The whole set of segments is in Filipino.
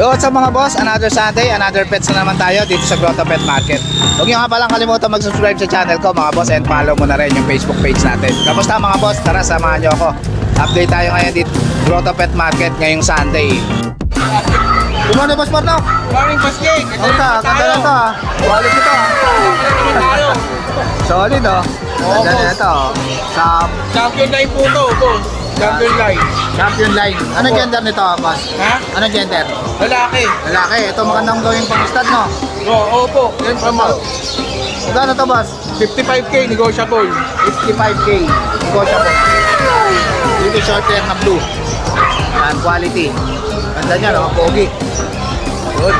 So what's up mga boss, another Sunday, another pets na naman tayo dito sa Grotto Pet Market. Huwag nyo nga palang kalimutan mag-subscribe sa channel ko mga boss, and follow mo na rin yung Facebook page natin. Kamusta mga boss? Tara, samahan nyo ako. Update tayo ngayon dito Grotto Pet Market ngayong Sunday. Kumano boss Porno? Morning boss Jake. Ganda na ito ha. Quality ito ha. Solid oh. Ganda na ito. Sa Champion line po ito, boss. Champion line. Champion line. Anong gender nito boss? Ha? Anong gender? Lalaki. Lalaki. Ito magandang gawing pang-stud no? Oo, opo. Yan pa mo. Magkano to boss? 55k negotiable. 55k. Negotiable. Dito short hair na blue. Yan, quality. Ganda niya no? Pogi. Yun.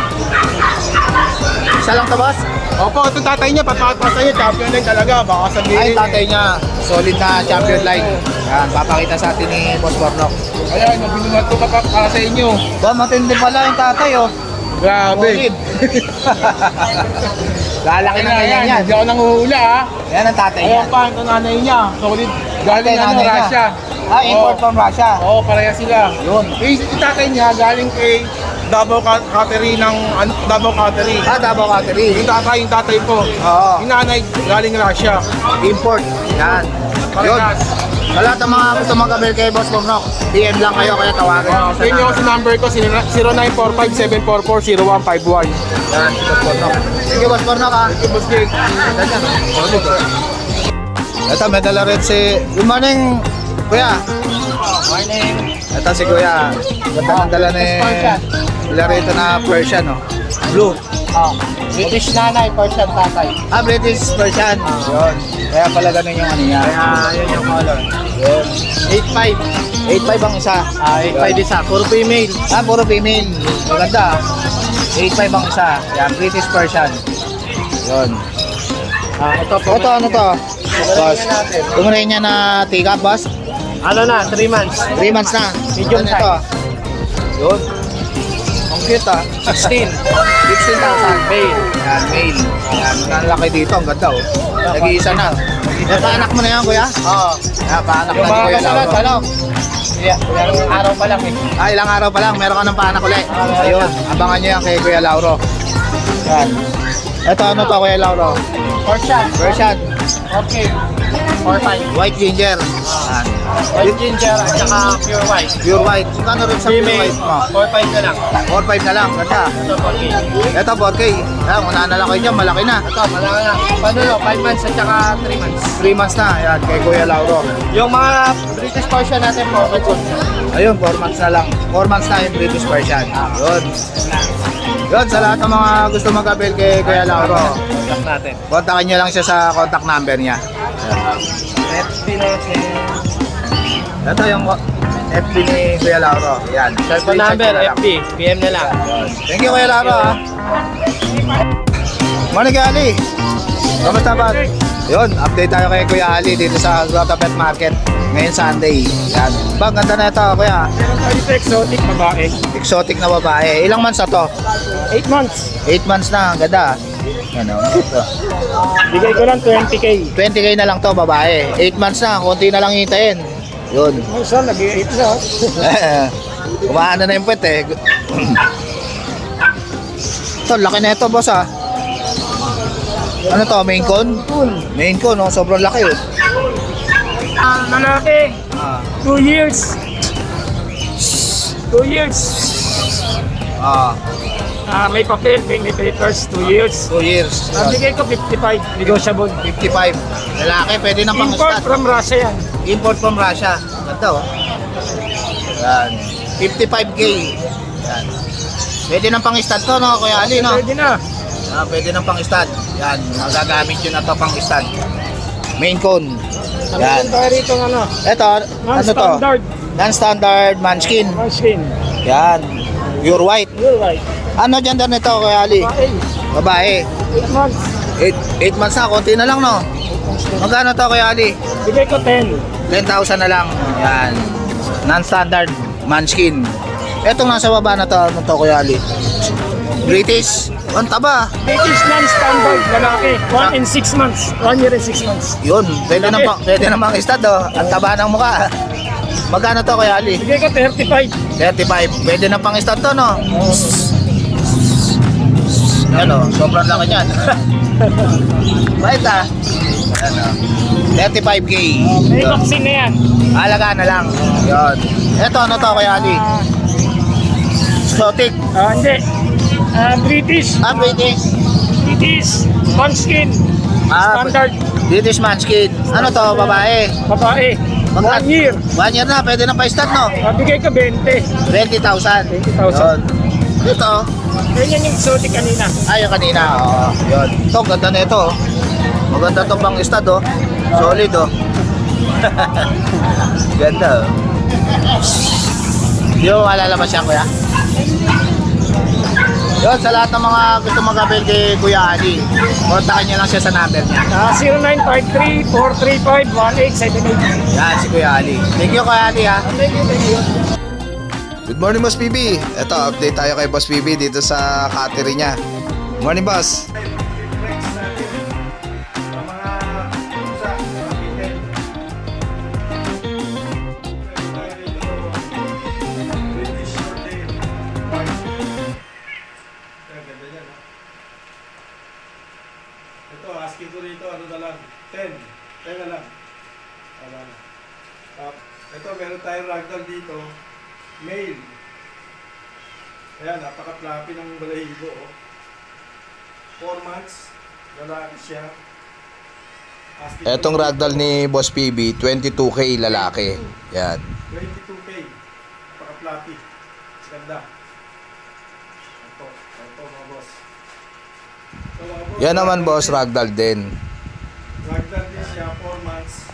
Isa lang to boss? Opo, itong tatay niya, patapasa niya, champion line talaga. Baka sabihin. Ay, tatay niya. Solid na champion line. Yan, papakita sa atin ni Boss Bornok. Kaya, nabinuman ito para sa inyo. Ba, matindi pala yung tatay oh. Grabe. Solid. Lalaki na ganyan yan. Hindi ako nanguhula ha. Yan ang tatay niya. Ayan pa, ito nanay niya. Solid. Galing ano, Russia. Ah, import from Russia. Oo, pareha sila. Yun. Yung tatay niya, galing kay Davao Cattery ng Davao Cattery. Ah, Davao Cattery. Yung tatay po. Oo. Yung nanay, galing Russia. Import. Yan. Yun. Parehas. Sa lahat ng mga gusto mag-abel kay Boss Bornok, DM lang kayo, kaya tawagan nyo Sa inyo si number ko, 0945-744-0151. Yan, si Boss Bornok. Thank you Boss Bornok ha. Ito, Boss Jake. Ito, may dala rin si... Good morning, Kuya. Morning. Ito si Kuya. Ganda ng dala ni... Dala rito na Persian, no? Blue. British nanay, Persian tatay. Ah, British Persian. Yun. Kaya pala ganun yung ano niya. Kaya yun yung color. Yun. 8.5. 8.5 ang isa. 8.5 isa. Puro female. Ah, puro female. Maganda. 8.5 ang isa. Yan, British Persian. Yun. Ito po. Ito, ano to? Boss. Tumunin niya na take-up, boss? Ano na, 3 months. 3 months na. Medium Ano ito? Yun. Ang cute ah. 16,000. 16,000. Male. Yan, male. Yan, ang laki dito. Ang ganda oh. Nag-iisa na. Yan, paanak mo na yan, kuya? Oo. Yan, paanak na Yung ni mga Kuya kasalat, Lauro. ano? Ilang araw pa lang eh. Ah, ilang araw pa lang. Meron ka ng paanak ulit. Ayun, abangan nyo yan kay Kuya Lauro. Yan. Ito, ano to, Kuya Lauro? Persian. Persian. Okay. 4.5. White ginger. Yan. White ginger at saka pure white. Pure white. Kano rin sa pure Female. white mo? 4.5 na lang. 4.5 na lang. Ganda. Ito, okay. Ito, 4K. Yan, unahan na lang kayo dyan. Malaki na. Ito, malaki na. Paano no? 5 months at saka 3 months. 3 months na. Yan, kay Kuya Lauro. Yung mga British Persian natin po, Ayun, 4 months na lang. 4 months na yung British Persian. Yun. Yun, sa lahat ng mga gusto mag-abel kay Kuya Lauro, contact natin. kontakin nyo lang siya sa contact number niya. FB natin. Ito yung FB ni Kuya Lauro. Yan. Cellphone number, FB. PM na lang. Thank you Kuya Lauro ha. Morning Kuya Ali. Kamusta ba? Yun, update tayo kay Kuya Ali dito sa Grotto Pet Market ngayon Sunday. Yan. Ba, ganda na ito Kuya. Meron tayo dito exotic babae. Exotic na babae. Ilang months na to? 8 months. 8 months na. Ang ganda. Ano? Ito. Bigay ko lang 20k. 20k na lang to babae. 8 months na. Konti na lang hintayin. Yun. Minsan, nag-8 na. Kumaano na yung puwet eh. Ito, laki na ito boss ah. Ano to? Maine Coon? Maine Coon, no? Sobrang laki oh. Lalaki. 2 years. 2 years. May papel, may papers, 2 years. 2 years. Bigay ko 55, negotiable. 55. Lalaki, pwede na pang Import stud. from Russia yan. Import from Russia. Ganda oh. Yan. 55k. Yan. Pwede na pang stud to no, Kuya Ali no? Pwede na. Pwede na pang stud. Yan. Magagamit yun na to pang stud. Maine Coon. Yan. Meron tayo rito ng ano, Ito, ano to? non-standard. Non-standard munchkin. Munchkin. Yan. Pure white. You're right. Ano gender nito, Kuya Ali? Okay. Babae. 8 months. 8 months na, konti na lang no. Magkano to, Kuya Ali? Bigay ko 10. 10,000 na lang. Yan. Non-standard munchkin. Etong nasa baba na to, ano to, Kuya Ali? British. Ang taba. British non-standard, lalaki. 1 and 6 months. 1 year and 6 months. Yun, pwede na pang stud oh. Ang taba ng mukha. Magkano to, Kuya Ali? Bigay ko 35. 35. Pwede na pang stud to, no? Yan o, sobrang laki niyan. Bait ah. Yan o. 35K. May vaccine na yan. Alaga na lang. Yan. Ito, ano to Kuya Ali? Exotic. Hindi. British. British. British. Manskin. Standard. British Munchkin. Ano to, babae? Babae. 1 year. 1 year na, pwede na pa-start no? Bigay ka 20. 20,000. 20,000. Ito. Ganyan yung exotic kanina. Yung kanina. Oo. Yun. Ito, ganda na ito. Maganda itong pang stud oh. Solid oh. Ganda oh. Di mo malalabas yan kuya? Yun, sa lahat ng mga gusto mag-avail kay Kuya Ali, kontakin niyo lang siya sa number niya. 0953-435-1878. Yan, si Kuya Ali. Thank you Kuya Ali ha. Thank you. Good morning Boss PB. Ito, update tayo kay Boss PB dito sa cattery niya. Morning Boss. Ito, asking ko rito, ano na lang, 10 na lang. Tama na. Ito, meron tayong ragdoll dito, male. Ayan, napaka-fluffy ng balahibo. 4 months, lalaki siya. Etong ragdoll ni Boss PB, 22K lalaki. Yan. 22K, napaka-fluffy. Ganda. Ito mga boss. Yan naman boss, ragdoll din. Ragdoll din siya, 4 months.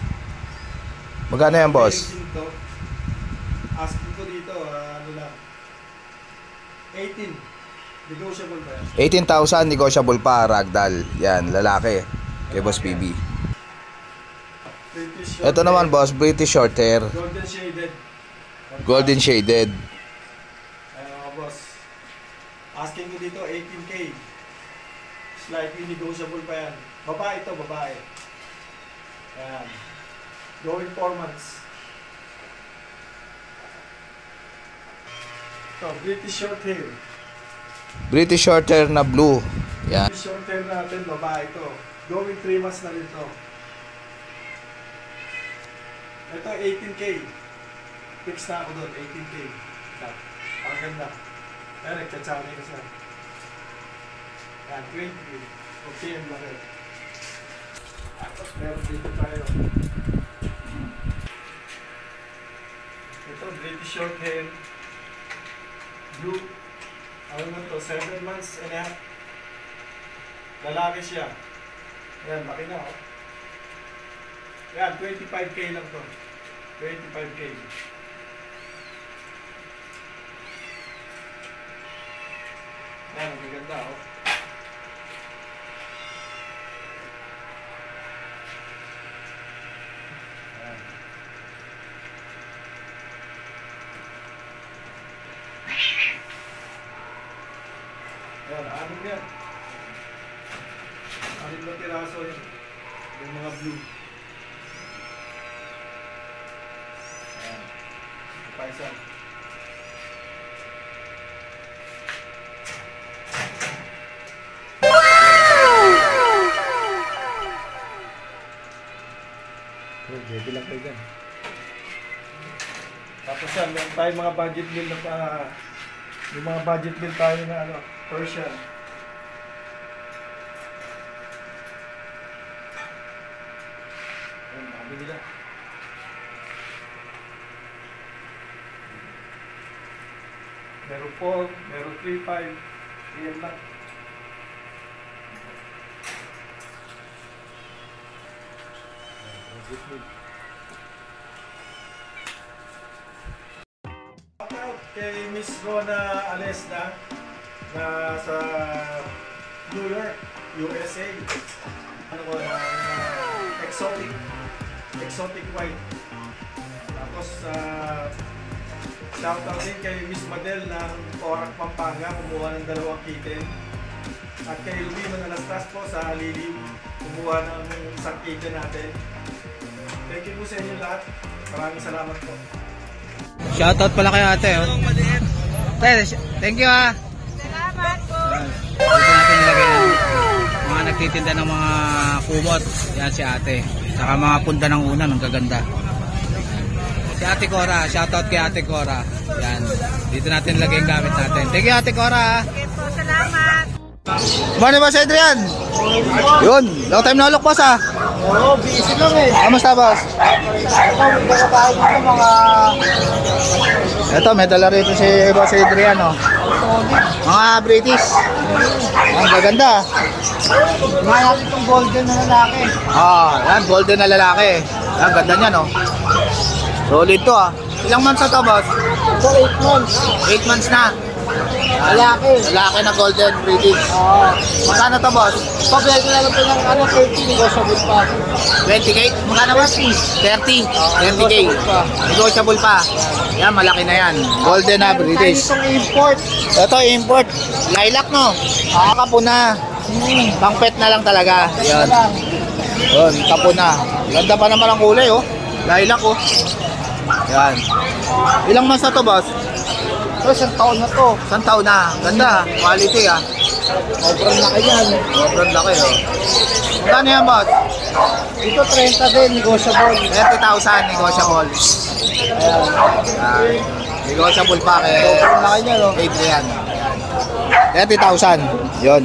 Magkano yan boss? Asking ko dito, ano lang, 18. Negotiable ba yan? 18,000 negotiable pa, ragdoll. Yan, lalaki. Kay Boss PB. Ito naman boss, British Shorthair. Golden shaded. Golden shaded. Boss. Asking ko dito, 18K. Slightly negotiable pa yan. Babae ito, babae. Ayan. Going 4 months. Ito, British Shorthair. British Shorthair na blue. Yan. British Shorthair natin, babae ito. Going 3 months na rin ito. Ito, 18K. Fix na ako doon, 18K. Ito, ang ganda. Ayan, nagchatsami ka sa. Ayan, 20K. Okay, ang laki. Tapos meron dito tayo. Ito, British Shorthair. Blue. Ano na to? 7 months and a half. Lalaki siya. Ayan, laki na oh. Ayan, 25K lang to. 25K. Ayan, magaganda oh. Ayan, anim yan. Anim na tiraso yan. Yung mga blue. Ayan. Pa isa. Ready lang kayo dyan. Tapos yan, meron tayo mga budget meal na yung mga budget meal tayo na ano, Persian. Ayan, dami nila. Meron 4, meron 3, 5. Ayan lang. Budget meal. Shoutout kay Miss Rona Alesna na sa New York, USA. Ano ko na exotic white. Tapos shoutout din kay Miss Madel ng Porac, Pampanga, kumuha ng 2 kitten. At kay Ruby Manalastas po sa Liliw, kumuha ng isang kitten natin. Thank you po sa inyo lahat. Maraming salamat po. Shoutout pala kayo ate oh. Thank you ha. Salamat po. Dito natin nilagay nagtitinda ng mga kumot. Yan si ate. Saka mga punda ng unan, ang gaganda. Si Ate Cora, shoutout kay Ate Cora. Yan. Dito natin lagay yung gamit natin. Thank you Ate Cora. Salamat. Morning Boss Adrian. Yun, long time na look boss ah. Oo, busy lang eh. Kamusta boss? Ito, may dala rito si Boss Adrian oh. Mga British. Ang gaganda. Nga natin itong golden na lalaki. Yan, golden na lalaki. Ang ganda niya no. Solid to ah. Ilang months na to boss? Ito 8 months. 8 months na. Lalaki. Lalaki na golden British. Oo. Magkano to boss? Pabiyag na lang ito ng 30, negotiable pa. 20k? Magkano ba? 30. 30k. Negotiable pa. Yan, malaki na yan. Golden na British. Itong import. Ito, import. Lilac no? Kapuna. Pang pet na lang talaga. Yan. Yun, kapuna. Ganda pa naman ang kulay oh. Lilac oh. Yan. Ilang months na to boss? Ito, isang taon na to. Isang taon na. Ganda. Quality ah. Sobrang laki yan. Sobrang laki oh. Magkano yan boss? Ito 30 din, negotiable. 30,000 negotiable. Ayan. Negotiable pa kay Sobrang laki niya, no? Adrian. 30,000. Yun.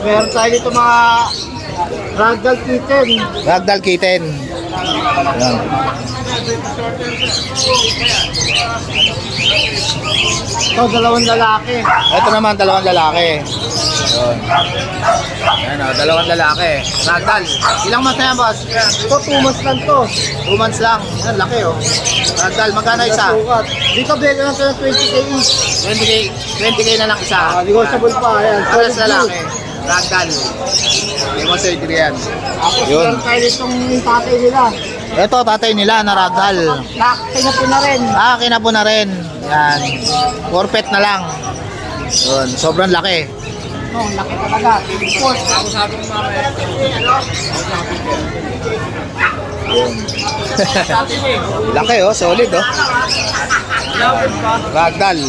Meron tayo dito mga ragdoll kitten. Ragdoll kitten. Ayan. Ito, dalawang lalaki. Ito naman, dalawang lalaki. Yun. Ayan o, dalawang lalaki. Ragdoll. Ilang months na yan, boss? Ito, 2 months lang to. 2 months lang. Ayan, laki o. Ragdoll, magkano isa? Sukat. Dito, bigyan lang ito ng 20k each. 20k na lang isa. Negotiable pa. Ayan. Alas lalaki. Ragdoll. Hindi mo sa Adrian. Tapos Yun. meron tayo ditong yung tatay nila. Ito, tatay nila na ragdoll. Tingnan na rin. Kinapo na rin. Yan. Corpet na lang. Yun, sobrang laki. No, laki talaga. Import. Ako sabi ko mamaya. Laki oh, solid oh. Ragdoll.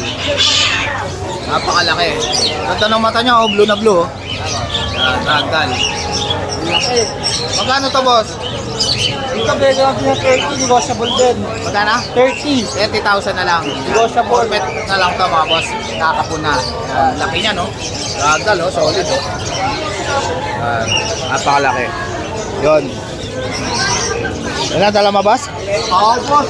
Napakalaki. Ganda ng mata niya oh, blue na blue oh. Yan, ragdoll. Magkano to boss? Dito, bigyan natin ng 30, negotiable din. Magkano? 30. 30,000 na lang. Negotiable. Corpet na lang to mga boss. Kakapuna. Yan, laki niya no. Ragdoll oh, solid oh. Yan, napakalaki. Yun. Yan ang dala mabas? Oo, boss.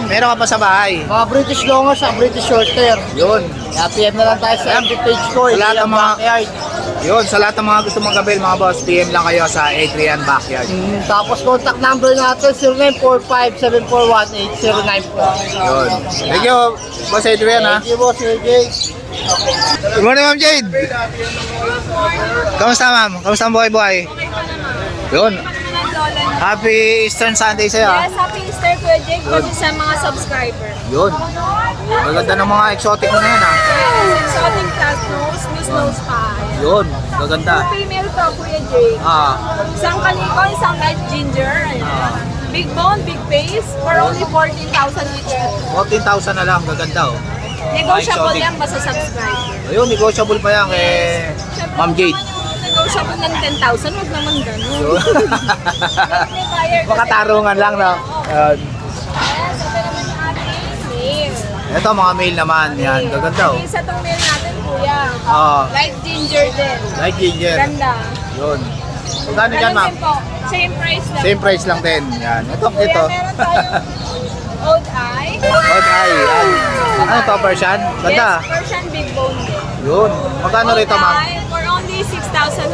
Meron ka pa sa bahay. Mga British Longers sa British Shorthair. Yun. Kaya PM na lang tayo sa FB page ko. Sa lahat ng mga Backyard. Yun, sa lahat ng mga gusto mong gabil mga boss, PM lang kayo sa Adrian Backyard. Tapos contact number natin 0945-741-8094. Yun. Thank you, Boss Adrian ha. Thank you, boss. AJ. Good morning, Ma'am Jade. Kamusta, ma'am? Kamusta ang buhay-buhay? Yun. Happy Eastern Sunday sa'yo ha. Yes, happy Easter Kuya Jake po sa mga subscriber. Yun. Maganda ng mga exotic mo na yan ha. Exotic flat nose, Miss Nose Pie. Yun. Maganda. Female to Kuya Jake. Isang kaliko, isang red ginger. Ayan. Big bone, big face, for only 14,000 each. 14,000 na lang. Gaganda oh. Negotiable exotic. yan basta subscriber. Ayun, negotiable pa yan kay Ma'am Jade. Negotiable ng 10,000, wag naman ganun. Yun. Baka tarungan lang no. Yes, ito naman yung ating male. Ito mga male naman. Yan. Gaganda oh. Isa tong male natin, kuya. Oo. Light ginger din. Light ginger. Ganda. Yun. Magkano dyan, Ganun ma'am? din po. Same price lang. Same price lang din. Yan. Ito. Kuya, meron tayong old eye. Old eye. Yan. Ano to, Persian? Ganda. Yes, Persian big bone din. Yun. Magkano rito, ma'am? Old eye for only 6,500.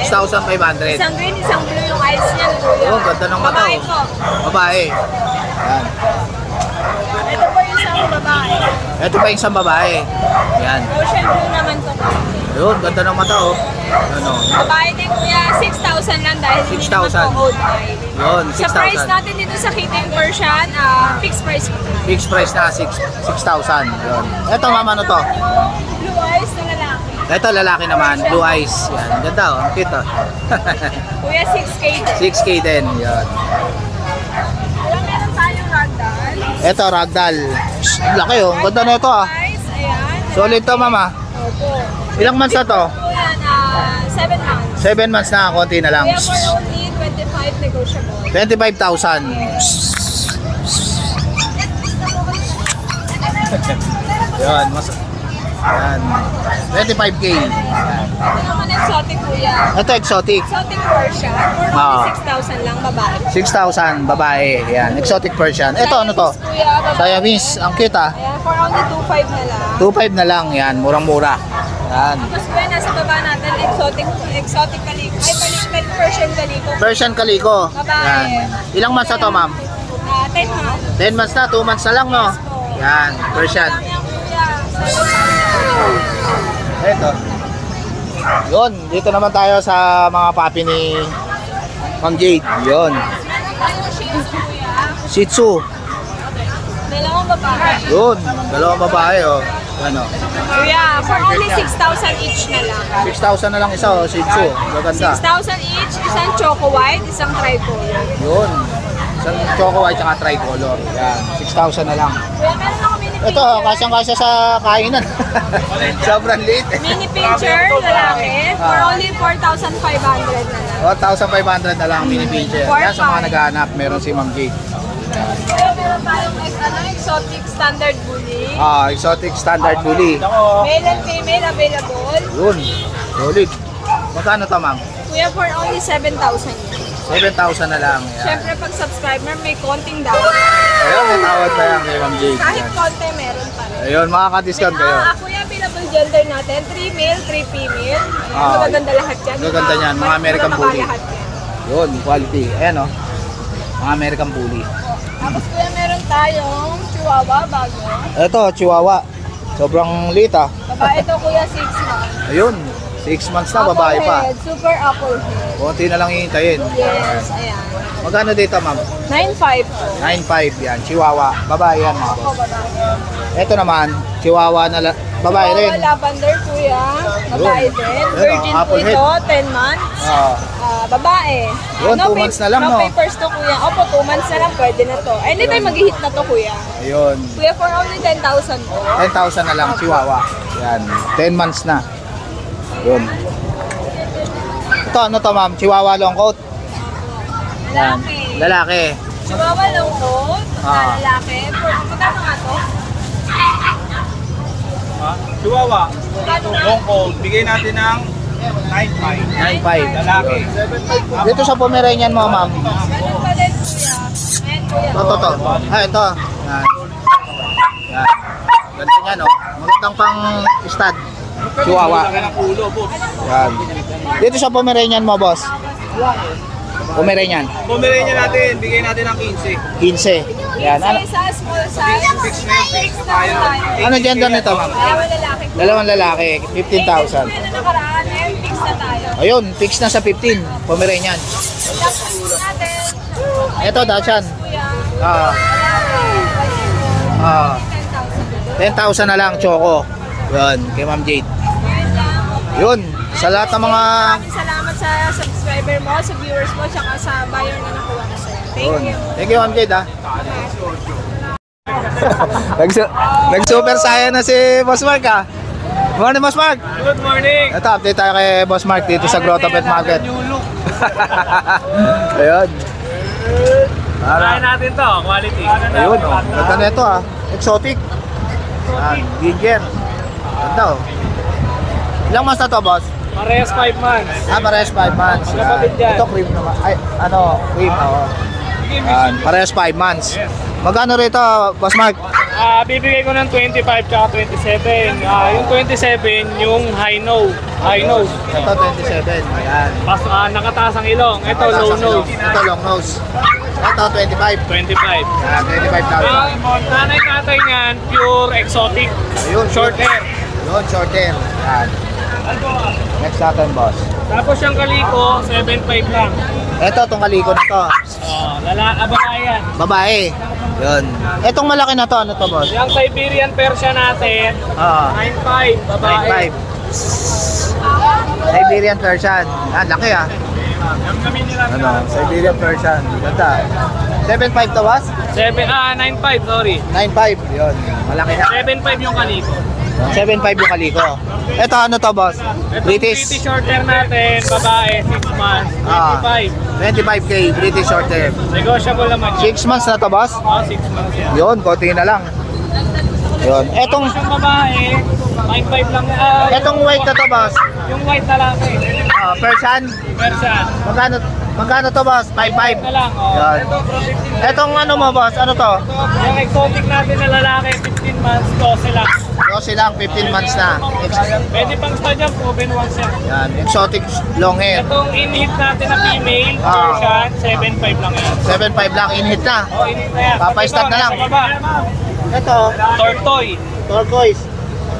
6,500. Isang green, isang blue yung eyes niyan, kuya. Oh, ganda ng mata. Babae oh. po. Babae. Yan. Ito po yung isang babae. Ito pa yung isang babae. Yan. Ocean blue naman to. Yun. Ganda ng mata, oh. Ano? Babae din, kuya. 6,000 lang dahil hindi 6,000. naman po old eye. Yun. Sa price 6,000. natin dito sa Kiting Persian, fixed price po. Fixed price na. 6,000. Yun. Ito, ma'am, ano to? Blue eyes na lalaki. Ito, lalaki naman. Blue eyes. Yan. Ganda, oh. Ang cute, oh. Kuya, 6K din. 6K din. Yan. Alam, meron tayong ragdoll. Ito, ragdoll. Ang laki, oh. Ang ganda na ito, ah. Guys, ayan. Solid to, mama. Ilang months na to? Yan, 7 months. 7 months na, konti na lang. Kuya, for only 25 negotiable. 25,000. Yan, yan. 25k. Ito naman exotic kuya. Ito exotic. Exotic Persian. For only 6,000 lang babae. 6,000 babae. Yan, exotic Persian. Ito ano to? Kuya, babae. Siamese. Ang cute ah. Ayan, for only 2,500 na lang. 2,500 na lang. Yan, murang-mura. Yan. Tapos kuya, nasa baba natin, exotic kaliko. Ay, Persian kaliko. Persian Calico. Babae. Yan. Ilang months na to, ma'am? 10 months. 10 months na, 2 months na lang, no? Yan, Persian. Lang yan kuya. Ito. Yun, dito naman tayo sa mga papi ni Ma'am Jade. Yun. Tayong Shih Tzu kuya. Shih Tzu. Dalawang babae. Yun, dalawang babae, oh. Ano? Kuya, for only 6,000 each na lang. 6,000 na lang isa, oh, Shih Tzu. Maganda. 6,000 each, isang choco white, isang tricolor. Yun. Isang choco white tsaka tricolor. Yan, 6,000 na lang. Kuya, meron ako mini Ito, kasyang-kasya sa kainan. Sobrang liit. mini pincher, lalaki, for only 4,500 na lang. 1,500 na lang mini pincher. Yan sa mga naghahanap, meron si Ma'am Jade. Kuya, meron tayong exotic standard bully. Exotic standard bully. Male and female available. Yun, solid. Magkano to, ma'am? Kuya, for only 7,000 yun. 7,000 na lang. Yan. Siyempre, pag subscriber, may konting down. Ayun, may tawad pa yan kay Ma'am Jade. Kahit Yan. konti, meron pa rin. Ayun, makaka-discount kayo. Kuya, available gender natin, 3 male, 3 female. Ah, Magaganda lahat yan. magaganda yan, mga American babae bully. lahat yan. Yun, quality. Ayan, oh. Mga American bully. Tapos kuya, meron tayong chihuahua bago. Ito, Chihuahua. Sobrang liit, ah. Babae ito kuya, 6 months. Ayun, 6 months na, babae pa. Apple head, super apple head. Konti na lang hihintayin. Yes, ayan. Magkano dito, ma'am? 9,500. 9,500 yan. Chihuahua. Babae yan, mga Ako, boss. babae. Ito naman, Chihuahua na babae rin. Chihuahua lavender kuya, babae Yun. din. Yun, Virgin po apple head. ito, 10 months. Oo. Babae. Yun, 2 months na lang, no? no? Papers to kuya. Opo, 2 months na lang, pwede na to. Anytime mag-hit na to kuya. Ayun. Kuya, for only 10,000 po. 10,000 na lang, Chihuahua. Yan, 10 months na. Yun. Ito, ano to, ma'am? Chihuahua long coat. Yan. Lalaki. Lalaki. Chihuahua long coat, Ah. lalaki. Magkano nga to? Chihuahua. Magkano nga? Long coat. Bigay natin ng 9,500. 9,500. Lalaki. Dito sa Pomeranian mo, ma'am. Ganun pa din kuya. Ayan kuya. Ito. Ito. Yan. Yan. Ganito yan, oh. Magandang pang stud. Chihuahua. Laki ng ulo, boss. Yan. Dito sa Pomeranian mo, boss. Pomeranian. Pomeranian natin, bigay natin ng 15. 15. Yan. Ano, Isa, small size. Fix na yun, fix na tayo. ano gender nito, ma'am? Dalawang lalaki. Dalawang lalaki. 15,000. Kuya na nakaraan, ngayon fix na tayo. Ayun, fix na sa 15. Pomeranian. Tapos natin. Ito, Dachan. Kuya. Ah, ah, 10,000. 10,000 na lang, Choco. Yun, kay Ma'am Jade. Ngayon lang. Yun, sa lahat ng mga... Maraming salamat sa subscriber mo, sa viewers mo, tsaka sa buyer na nakuha ko sa'yo. Thank Yun. you. Thank you, Ma'am Jade, ha. Nag-super saya na si Boss Mark, ha. Morning, Boss Mark. Good morning. Ito, update tayo kay Boss Mark dito sa Grotto Pet Market. New look. Ayun. Kaya natin to, quality. Ayun, oh. Ganda na ito, ha. Exotic. Ginger. Ganda, oh. Ilang months na to, boss? Parehas 5 months. Parehas 5 months. Yan. Kapatid yan. Ito, cream naman. Ay, ano, cream, oo. Parehas 5 months. Magkano rito, Boss Mark? Bibigay ko ng 25 tsaka 27. Yung 27, yung high nose. Ito, 27. Ayan. Nakataas ang ilong. Ito, low nose. Ito, long nose. Ito, 25. 25. Ayan, 25,000. Ang nanay-tatay niyan, pure exotic. Ayun, Short hair. Yun, short hair. Ayan. Next natin, boss. Tapos yung kaliko, 7.5 lang. Ito, itong kaliko na to. Babae yan. Babae. Yun. Itong malaki na to, ano to, boss? Yung Siberian Persian natin, Oo. 9.5. Babae. 9.5. Siberian Persian. Ah, laki, ah. Ano, Siberian Persian. Ganda. 7.5 to, boss? 9.5, sorry. 9.5. Yun. Malaki na. 7.5 yung kaliko. 7.5 yung kaliko. Ito ano to, boss? Ito British. British short hair natin, babae, 6 months, 25. 25K, British short hair. Negotiable naman 6 months na to, boss? 6 months yan. Yun, konti na lang. Yun. Etong Tapos yung babae, 5.5 lang. etong white na to, boss. Yung white na lang eh. Persian. Persian. Magkano to, boss? 5.5. Na lang, oh. Yan. Etong ano mo, boss? Ano to? Yung exotic natin na lalaki, 15 months, 12 lang. Kasi lang, 15 months na. Pwede pang stud yan, proven once yan. Yan, exotic long hair. Itong in-hit natin na female, Ah. Persian, 7.5 lang yan. 7.5 lang, in-hit na. Oh, in-hit na yan. Papay-stud na lang. Sa baba. Ito, Tortoy. turquoise.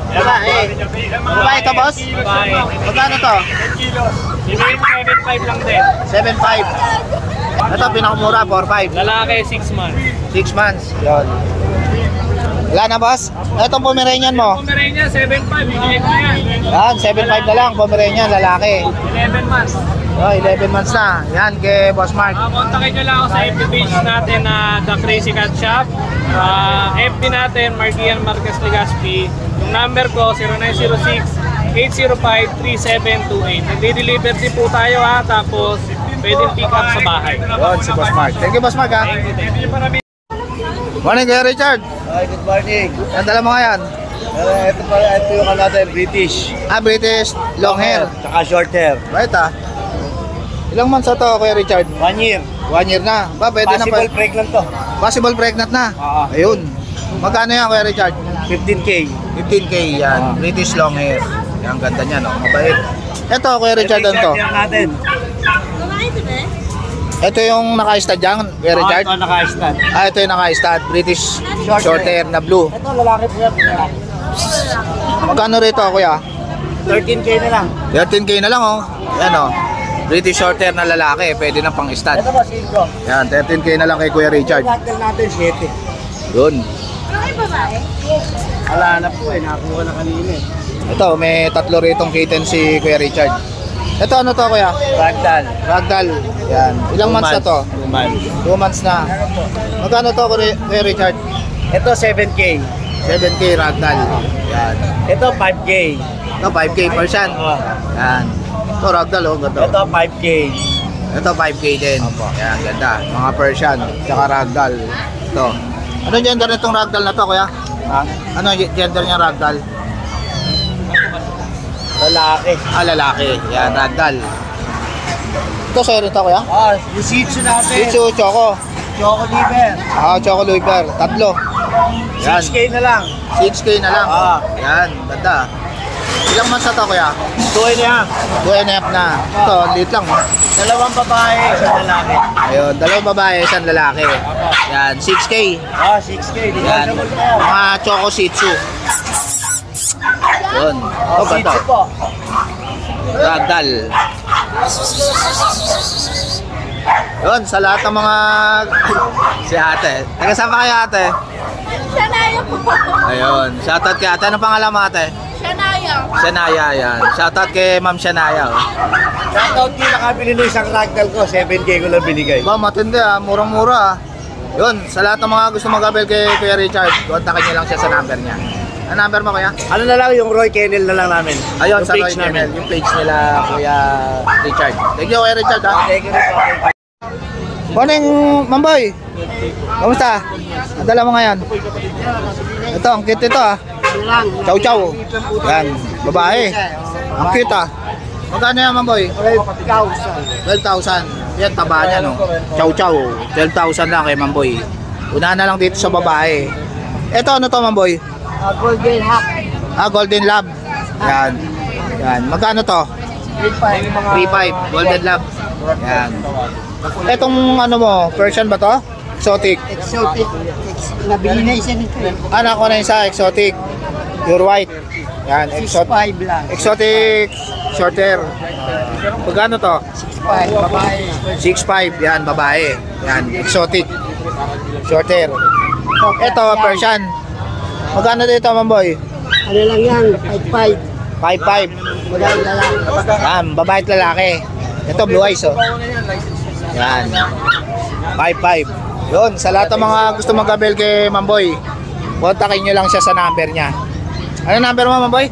Babae. Babae to, boss? Babae. Magkano to? Female, 7.5 lang din. 7.5. Ito, pinakamura, 4.5. Lalaki, 6 months. 6 months. Yun. Wala na, boss? Itong Pomeranian mo. Pomeranian, 7.5. Bigay ko na yan. Yan, 7.5 na lang, Pomeranian, lalaki. 11 months. Oh, 11 months na. Yan, kay Boss Mark. Kontakin nyo lang ako sa FB page natin na The Crazy Cat Shop. FB natin, Markian Marquez Legazpi. Yung number ko, 0906-805-3728. Nagdi-delivery po tayo ha, tapos pwedeng pick up sa bahay. Yun, si Boss Mark. Thank you, Boss Mark, ha? Thank you marami. Morning, Kuya Richard. Hi, good morning. Ang dala mo ngayon? Ito yung natin, British. British long hair. Tsaka short hair. Right, Ilang months na to, Kuya Richard? 1 year. 1 year na. Ba, pwede na pa. Possible pregnant to. Possible pregnant na. Oo. Ayun. Magkano yan, Kuya Richard? 15K. 15K yan. British long hair. Yan, ang ganda niya, no? Mabait. Ito, Kuya Richard, ano to? Short hair natin. Ito yung naka-stud dyan, Kuya Richard? Ito naka-stud. Ito yung naka-stud. British short hair na blue. Ito lalaki po yan. Magkano rito, Kuya? 13K na lang. 13K na lang, oh. Yan, oh. British short hair na lalaki. Pwede na pang stud. Ito ba, singo? Yan, 13K na lang kay Kuya Richard. Lahat natin 7. Yun. Wala na po eh, nakakuha na kanina eh. Ito, may tatlo ritong kitten si Kuya Richard. Ito, ano to, Kuya? Ragdoll. Ragdoll. Yan. Ilang months na to? 2 months. 2 months na. Magkano to, Kuya Richard? Ito 7K. 7K ragdoll. Yan. Ito 5K. Ito, 5K Persian. Yan. Ito, ragdoll, oh. Ganda. Ito 5K. Ito, 5K din. Yan, ganda. Mga Persian. Tsaka ragdoll. Ito. Ano gender nitong ragdoll na to, Kuya? Ha? Ano gender niya ragdoll? Lalaki. Lalaki. Yan, ragdoll. Ito, sa'yo rin to, Kuya? Yung Shih Tzu natin. Itsu, Choco. Choco liver. Choco Liver. Tatlo. Yan. 6K na lang. 6K na lang. Yan, ganda. Ilang months na to, Kuya? 2.5. 2.5 na. Ito, liit lang. Oh. Dalawang babae, isang lalaki. Ayun, dalawang babae, isang lalaki. Yan, 6K. 6K. Di Yan. ba mo? Mga Choco Shih Tzu. Yun. Ito, Shih ganda. Tzu po. Ragdoll. Yun, sa lahat ng mga... si ate. Taga saan pa kayo, ate? Shanaya po. Ayun. Shoutout kay ate. Anong pangalan mo, ate? Shanaya. Shanaya, yan. Shoutout kay Ma'am Shanaya. Oh. Shoutout ko, nakabili ng isang ragdoll ko. 7K ko lang binigay. Ba, matindi ah. Murang-mura ah. Yun, sa lahat ng mga gusto mag-abel kay Kuya Richard, kontakin niyo lang siya sa number niya. Ang number mo, Kuya? Ano na lang, yung Roy Kennel na lang namin. Ayun, yung sa Roy Kennel, yung page nila, Kuya Richard. Thank you, Kuya Richard ha. Thank you po. Morning, Mamboy. Kamusta? Ang dala mo ngayon? Ito, ang cute ito ah. Chow chow. Yan, babae. Ang cute ah. Magkano yan, Mamboy? 12,000. Yan, taba niya no. Chow chow. 12,000 lang kay Mamboy. Una na lang dito sa babae. Ito, ano to, Mamboy? Golden Hack. Golden Lab. Yan. Yan. Magkano to? 3.5. Golden Lab. Yan. Etong ano mo, Persian ba to? Exotic. Exotic. Nabili na isa nito eh. Anak ko na isa, exotic. Pure white. Yan, exotic. 5 lang. Exotic short hair. Magkano to? 5. Babae. 6.5. Yan, babae. Yan, exotic. Short hair. Ito, Persian. Magkano dito, Mamboy? Ano lang yan? 5. 5.5. Babae lalaki. Yan, babae at lalaki. Ito, blue eyes, oh. Yan. 5.5. Yun, sa lahat ng mga gusto mag-abel kay Mamboy, kontakin nyo lang siya sa number niya. Ano number mo, Maboy?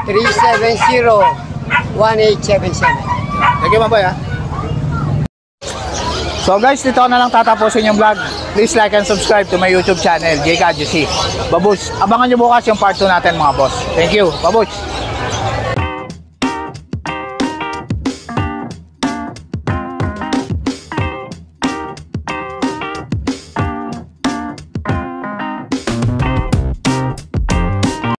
0992-370-1877. Thank you, Maboy, ha. So guys, dito ko na lang tatapusin yung vlog. Please like and subscribe to my YouTube channel, JKadjuC. Babush, abangan nyo bukas yung part 2 natin mga boss. Thank you, babush.